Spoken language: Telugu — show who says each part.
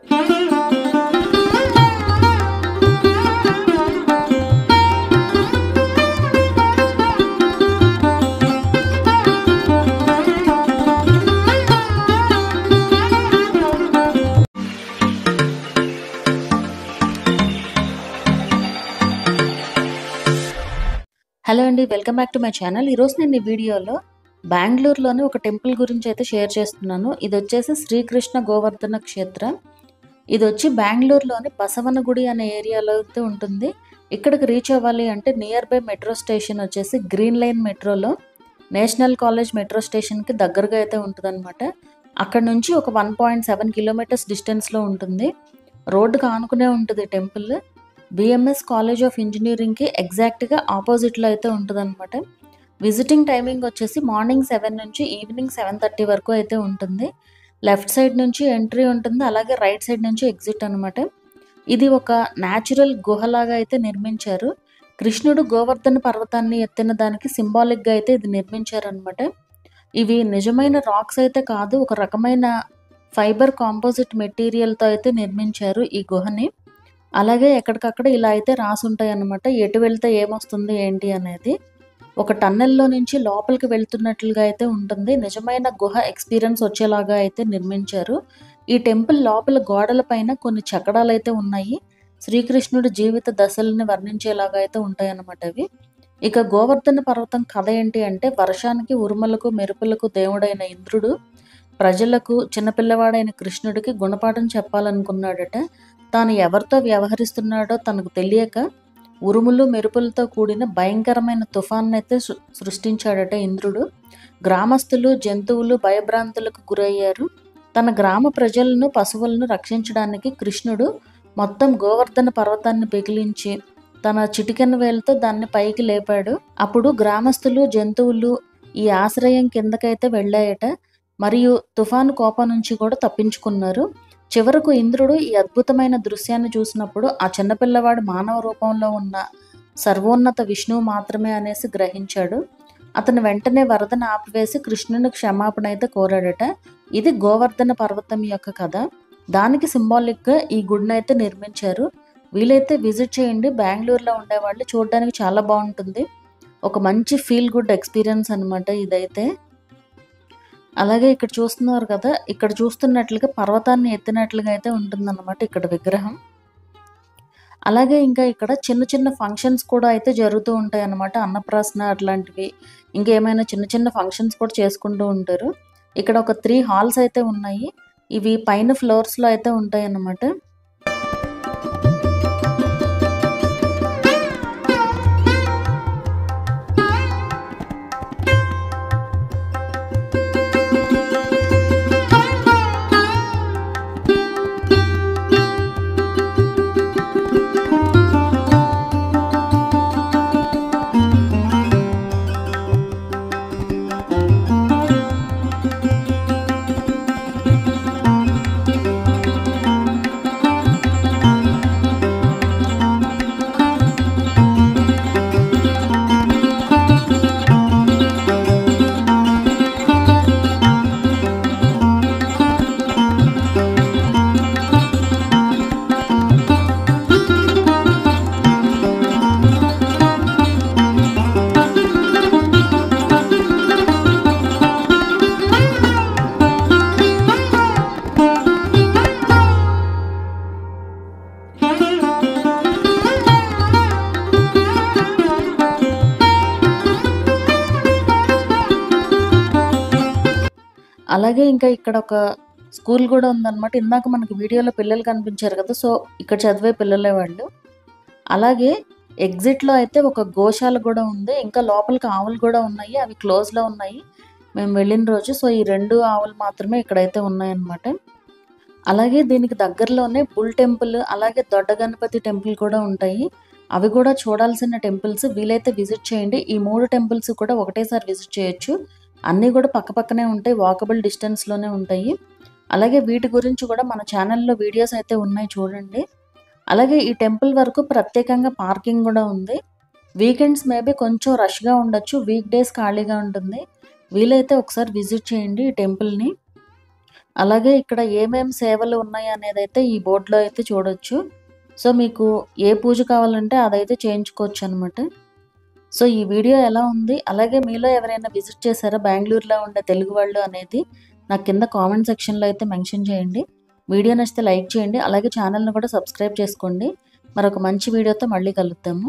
Speaker 1: హలో అండి, welcome back to my channel. ఈరోజు నేను ఈ వీడియోలో బెంగళూరులోని ఒక టెంపుల్ గురించి అయితే షేర్ చేస్తున్నాను. ఇది వచ్చేసి శ్రీకృష్ణ గోవర్ధన క్షేత్రం. ఇది వచ్చి బెంగళూరులోని బసవనగుడి అనే ఏరియాలో అయితే ఉంటుంది. ఇక్కడికి రీచ్ అవ్వాలి అంటే నియర్ బై మెట్రో స్టేషన్ వచ్చేసి గ్రీన్ లైన్ మెట్రోలో నేషనల్ కాలేజ్ మెట్రో స్టేషన్కి దగ్గరగా అయితే ఉంటుందన్నమాట. అక్కడ నుంచి ఒక 1.7 కిలోమీటర్స్ డిస్టెన్స్లో ఉంటుంది. రోడ్డుకు ఆనుకునే ఉంటుంది టెంపుల్. బిఎంఎస్ కాలేజ్ ఆఫ్ ఇంజనీరింగ్కి ఎగ్జాక్ట్గా ఆపోజిట్లో అయితే ఉంటుందన్నమాట. విజిటింగ్ టైమింగ్ వచ్చేసి మార్నింగ్ 7 నుంచి ఈవినింగ్ 7:30 వరకు అయితే ఉంటుంది. లెఫ్ట్ సైడ్ నుంచి ఎంట్రీ ఉంటుంది, అలాగే రైట్ సైడ్ నుంచి ఎగ్జిట్ అనమాట. ఇది ఒక న్యాచురల్ గుహలాగా అయితే నిర్మించారు. కృష్ణుడు గోవర్ధన పర్వతాన్ని ఎత్తిన దానికి సింబాలిక్గా అయితే ఇది నిర్మించారనమాట. ఇవి నిజమైన రాక్స్ అయితే కాదు, ఒక రకమైన ఫైబర్ కాంపోజిట్ మెటీరియల్తో అయితే నిర్మించారు ఈ గుహని. అలాగే ఎక్కడికక్కడ ఇలా అయితే రాసి ఉంటాయి అన్నమాట, ఎటు వెళ్తే ఏమొస్తుంది ఏంటి అనేది. ఒక టన్నెల్లో నుంచి లోపలికి వెళ్తున్నట్లుగా అయితే ఉంటుంది. నిజమైన గుహ ఎక్స్పీరియన్స్ వచ్చేలాగా అయితే నిర్మించారు. ఈ టెంపుల్ లోపల గోడల పైన కొన్ని చక్రాలు అయితే ఉన్నాయి. శ్రీకృష్ణుడి జీవిత దశల్ని వర్ణించేలాగా అయితే ఉంటాయి అన్నమాట అవి. ఇక గోవర్ధన పర్వతం కథ ఏంటి అంటే, వర్షానికి, ఉరుములకు, మెరుపులకు దేవుడైన ఇంద్రుడు ప్రజలకు, చిన్నపిల్లవాడైన కృష్ణుడికి గుణపాఠం చెప్పాలనుకున్నాడట. తాను ఎవరితో వ్యవహరిస్తున్నాడో తనకు తెలియక ఉరుములు, మెరుపులతో కూడిన భయంకరమైన తుఫాన్ని అయితే సృష్టించాడట ఇంద్రుడు. గ్రామస్తులు, జంతువులు భయభ్రాంతులకు గురయ్యారు. తన గ్రామ ప్రజలను, పశువులను రక్షించడానికి కృష్ణుడు మొత్తం గోవర్ధన పర్వతాన్ని పెకిలించి తన చిటికెన వేలతో దాన్ని పైకి లేపాడు. అప్పుడు గ్రామస్తులు, జంతువులు ఈ ఆశ్రయం కిందకైతే వెళ్ళాయట. మరియు తుఫాను కోపం నుంచి కూడా తప్పించుకున్నారు. చివరకు ఇంద్రుడు ఈ అద్భుతమైన దృశ్యాన్ని చూసినప్పుడు ఆ చిన్నపిల్లవాడు మానవ రూపంలో ఉన్న సర్వోన్నత విష్ణువు మాత్రమే అనేసి గ్రహించాడు. అతను వెంటనే వరదను ఆపివేసి కృష్ణుని క్షమాపణ అయితే కోరాడట. ఇది గోవర్ధన పర్వతం యొక్క కథ. దానికి సింబాలిక్గా ఈ గుడిని అయితే నిర్మించారు. వీలైతే విజిట్ చేయండి. బెంగళూరులో ఉండేవాళ్ళు చూడడానికి చాలా బాగుంటుంది. ఒక మంచి ఫీల్ గుడ్ ఎక్స్పీరియన్స్ అనమాట ఇదైతే. అలాగే ఇక్కడ చూస్తున్నారు కదా, ఇక్కడ చూస్తున్నట్లుగా పర్వతాన్ని ఎత్తినట్లుగా అయితే ఉంటుందన్నమాట ఇక్కడ విగ్రహం. అలాగే ఇంకా ఇక్కడ చిన్న చిన్న ఫంక్షన్స్ కూడా అయితే జరుగుతూ ఉంటాయి అన్నమాట. అన్నప్రాసన అట్లాంటివి, ఇంకేమైనా చిన్న చిన్న ఫంక్షన్స్ కూడా చేసుకుంటూ ఉంటారు. ఇక్కడ ఒక 3 హాల్స్ అయితే ఉన్నాయి. ఇవి పైన ఫ్లోర్స్లో అయితే ఉంటాయి అన్నమాట. అలాగే ఇంకా ఇక్కడ ఒక స్కూల్ కూడా ఉందన్నమాట. ఇందాక మనకి వీడియోలో పిల్లలు కనిపించారు కదా, సో ఇక్కడ చదివే పిల్లలే వాళ్ళు. అలాగే ఎగ్జిట్లో అయితే ఒక గోశాల కూడా ఉంది. ఇంకా లోపలికి ఆవులు కూడా ఉన్నాయి, అవి క్లోజ్లో ఉన్నాయి మేము వెళ్ళిన రోజు. సో ఈ 2 ఆవులు మాత్రమే ఇక్కడైతే ఉన్నాయన్నమాట. అలాగే దీనికి దగ్గరలోనే బుల్ టెంపుల్, అలాగే దొడ్డ గణపతి టెంపుల్ కూడా ఉంటాయి. అవి కూడా చూడాల్సిన టెంపుల్స్. వీలైతే విజిట్ చేయండి. ఈ 3 టెంపుల్స్ కూడా ఒకటేసారి విజిట్ చేయొచ్చు. అన్నీ కూడా పక్కపక్కనే ఉంటాయి, వాకబుల్ డిస్టెన్స్లోనే ఉంటాయి. అలాగే వీటి గురించి కూడా మన ఛానల్లో వీడియోస్ అయితే ఉన్నాయి, చూడండి. అలాగే ఈ టెంపుల్ వరకు ప్రత్యేకంగా పార్కింగ్ కూడా ఉంది. వీకెండ్స్ మేబీ కొంచెం రష్గా ఉండొచ్చు, వీక్ డేస్ ఖాళీగా ఉంటుంది. వీలైతే ఒకసారి విజిట్ చేయండి ఈ టెంపుల్ని. అలాగే ఇక్కడ ఏమేమి సేవలు ఉన్నాయి అనేదైతే ఈ బోర్డులో అయితే చూడొచ్చు. సో మీకు ఏ పూజ కావాలంటే అదైతే చేయించుకోవచ్చు అనమాట. సో ఈ వీడియో ఎలా ఉంది, అలాగే మీలో ఎవరైనా విజిట్ చేశారా బెంగుళూరులో ఉండే తెలుగు వాళ్ళు అనేది నాకు కింద కామెంట్ సెక్షన్లో అయితే మెన్షన్ చేయండి. వీడియో నచ్చితే లైక్ చేయండి, అలాగే ఛానల్ని కూడా సబ్స్క్రైబ్ చేసుకోండి. మరొక మంచి వీడియోతో మళ్ళీ కలుద్దాము.